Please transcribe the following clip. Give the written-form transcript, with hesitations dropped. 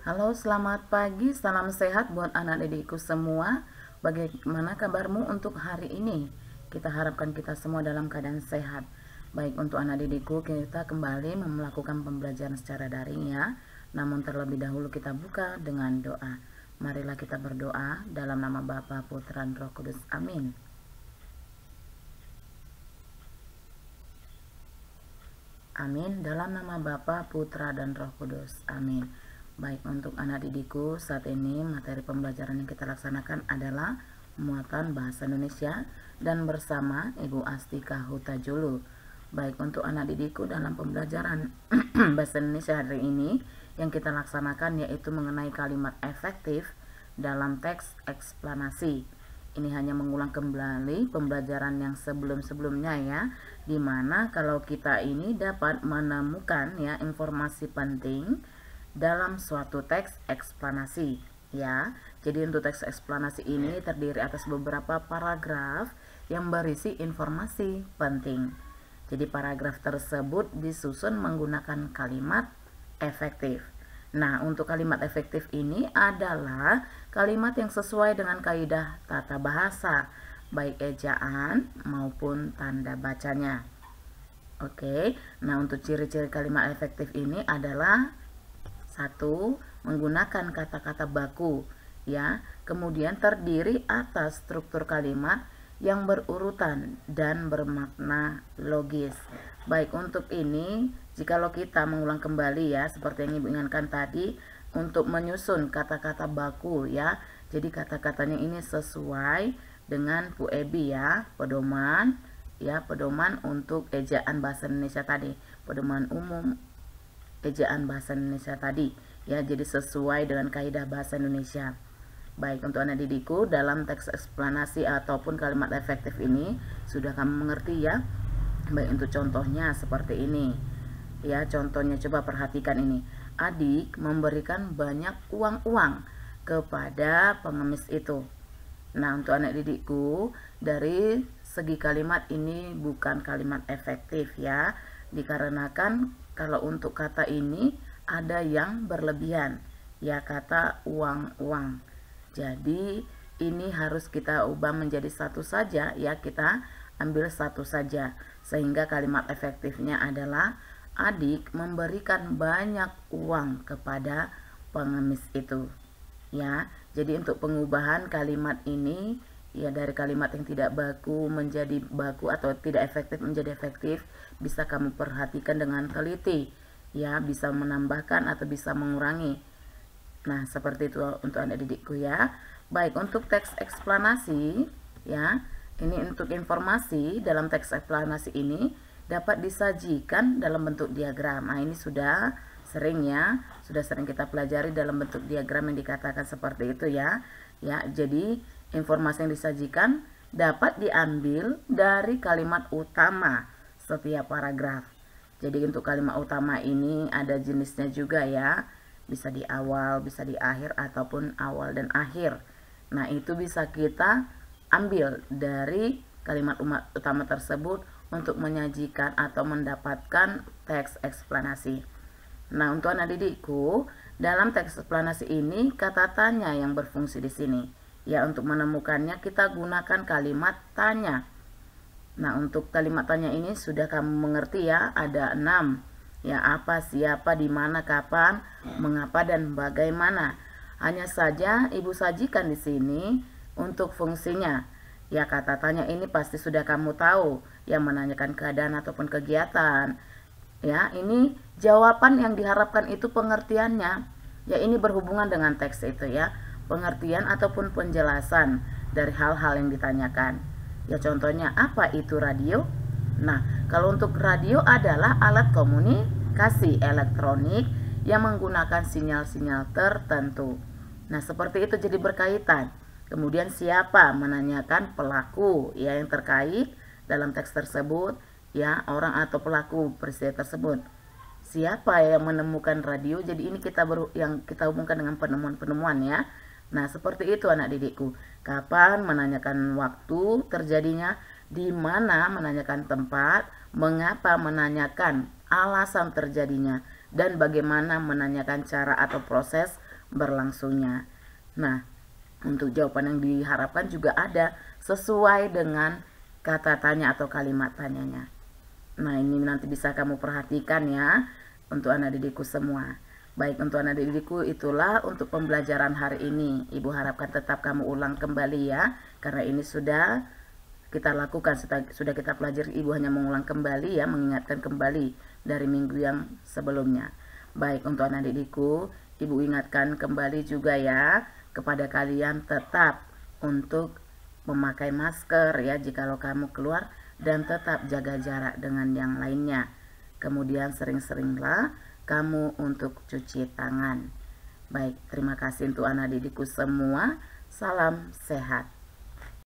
Halo, selamat pagi, salam sehat buat anak didikku semua. Bagaimana kabarmu untuk hari ini? Kita harapkan kita semua dalam keadaan sehat. Baik, untuk anak didikku, kita kembali melakukan pembelajaran secara daring ya. Namun terlebih dahulu kita buka dengan doa. Marilah kita berdoa dalam nama Bapa, Putra, dan Roh Kudus. Amin. Amin. Dalam nama Bapa, Putra, dan Roh Kudus. Amin. Baik, untuk anak didikku, saat ini materi pembelajaran yang kita laksanakan adalah muatan bahasa Indonesia dan bersama Ibu Astika Hutajulu. Baik, untuk anak didikku dalam pembelajaran bahasa Indonesia hari ini yang kita laksanakan yaitu mengenai kalimat efektif dalam teks eksplanasi. Ini hanya mengulang kembali pembelajaran yang sebelum-sebelumnya ya, dimana kalau kita ini dapat menemukan ya informasi penting dalam suatu teks eksplanasi ya. Jadi untuk teks eksplanasi ini terdiri atas beberapa paragraf yang berisi informasi penting. Jadi paragraf tersebut disusun menggunakan kalimat efektif. Nah, untuk kalimat efektif ini adalah kalimat yang sesuai dengan kaidah tata bahasa, baik ejaan maupun tanda bacanya. Oke, nah untuk ciri-ciri kalimat efektif ini adalah: 1. Menggunakan kata-kata baku ya, kemudian terdiri atas struktur kalimat yang berurutan dan bermakna logis. Baik, untuk ini jikalau kita mengulang kembali ya, seperti yang Ibu ingatkan tadi, untuk menyusun kata-kata baku ya. Jadi kata-katanya ini sesuai dengan Bu Ebi ya, pedoman untuk ejaan bahasa Indonesia tadi, pedoman umum ejaan bahasa Indonesia tadi ya, jadi sesuai dengan kaidah bahasa Indonesia. Baik, untuk anak didikku dalam teks eksplanasi ataupun kalimat efektif ini sudah kamu mengerti ya. Baik, untuk contohnya seperti ini ya, contohnya coba perhatikan ini. Adik memberikan banyak uang kepada pengemis itu. Nah, untuk anak didikku dari segi kalimat ini bukan kalimat efektif ya, dikarenakan kalau untuk kata ini ada yang berlebihan ya, kata uang. Jadi ini harus kita ubah menjadi satu saja ya, kita ambil satu saja sehingga kalimat efektifnya adalah adik memberikan banyak uang kepada pengemis itu ya. Jadi untuk pengubahan kalimat ini ya, dari kalimat yang tidak baku menjadi baku atau tidak efektif menjadi efektif, bisa kamu perhatikan dengan teliti ya, bisa menambahkan atau bisa mengurangi. Nah, seperti itu untuk anak didikku ya. Baik, untuk teks eksplanasi ya, ini untuk informasi dalam teks eksplanasi ini dapat disajikan dalam bentuk diagram. Nah, ini sudah sering ya, sudah sering kita pelajari dalam bentuk diagram yang dikatakan seperti itu ya. Ya, jadi informasi yang disajikan dapat diambil dari kalimat utama setiap paragraf. Jadi untuk kalimat utama ini ada jenisnya juga ya, bisa di awal, bisa di akhir, ataupun awal dan akhir. Nah, itu bisa kita ambil dari kalimat utama tersebut untuk menyajikan atau mendapatkan teks eksplanasi. Nah, untuk anak didikku dalam teks eksplanasi ini kata tanya yang berfungsi di sini ya. Untuk menemukannya kita gunakan kalimat tanya. Nah, untuk kalimat tanya ini sudah kamu mengerti ya, ada 6 ya: apa, siapa, di mana, kapan, mengapa, dan bagaimana. Hanya saja Ibu sajikan di sini untuk fungsinya ya. Kata tanya ini pasti sudah kamu tahu yang menanyakan keadaan ataupun kegiatan ya. Ini jawaban yang diharapkan itu pengertiannya ya, ini berhubungan dengan teks itu ya, pengertian ataupun penjelasan dari hal-hal yang ditanyakan ya. Contohnya, apa itu radio? Nah, kalau untuk radio adalah alat komunikasi elektronik yang menggunakan sinyal-sinyal tertentu. Nah, seperti itu, jadi berkaitan. Kemudian siapa? Menanyakan pelaku ya yang terkait dalam teks tersebut ya, orang atau pelaku peristiwa tersebut. Siapa yang menemukan radio? Jadi ini yang kita hubungkan dengan penemuan-penemuan ya. Nah, seperti itu anak didikku. Kapan? Menanyakan waktu terjadinya. Di mana? Menanyakan tempat. Mengapa? Menanyakan alasan terjadinya. Dan bagaimana? Menanyakan cara atau proses berlangsungnya. Nah, untuk jawaban yang diharapkan juga ada sesuai dengan kata tanya atau kalimat tanyanya. Nah, ini nanti bisa kamu perhatikan ya untuk anak didikku semua. Baik, untuk anak didikku, itulah untuk pembelajaran hari ini. Ibu harapkan tetap kamu ulang kembali ya, karena ini sudah kita lakukan, sudah kita pelajari. Ibu hanya mengulang kembali ya, mengingatkan kembali dari minggu yang sebelumnya. Baik, untuk anak didikku, ibu ingatkan kembali juga ya kepada kalian tetap untuk memakai masker ya jikalau kamu keluar, dan tetap jaga jarak dengan yang lainnya. Kemudian sering-seringlah kamu untuk cuci tangan. Baik, terima kasih untuk anak didikku semua. Salam sehat.